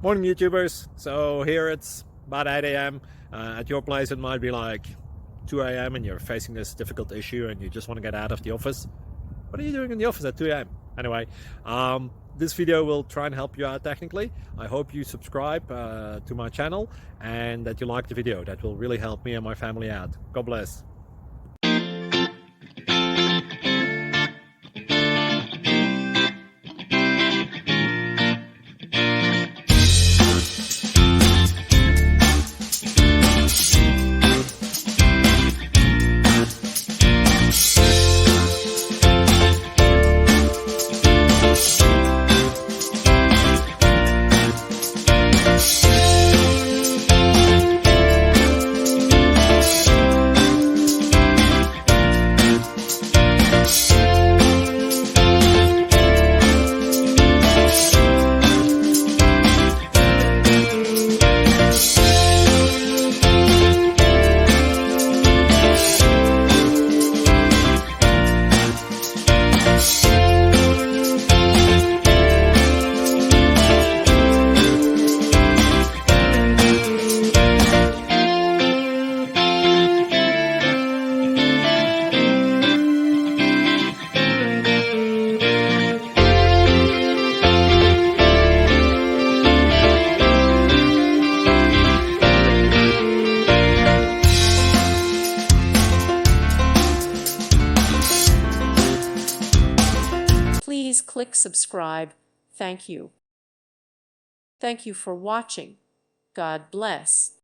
Morning YouTubers. So here it's about 8 a.m. At your place it might be like 2 a.m. and you're facing this difficult issue and you just want to get out of the office. What are you doing in the office at 2 a.m.? Anyway, this video will try and help you out technically. I hope you subscribe to my channel and that you like the video. That will really help me and my family out. God bless. Please click subscribe. Thank you. Thank you for watching. God bless.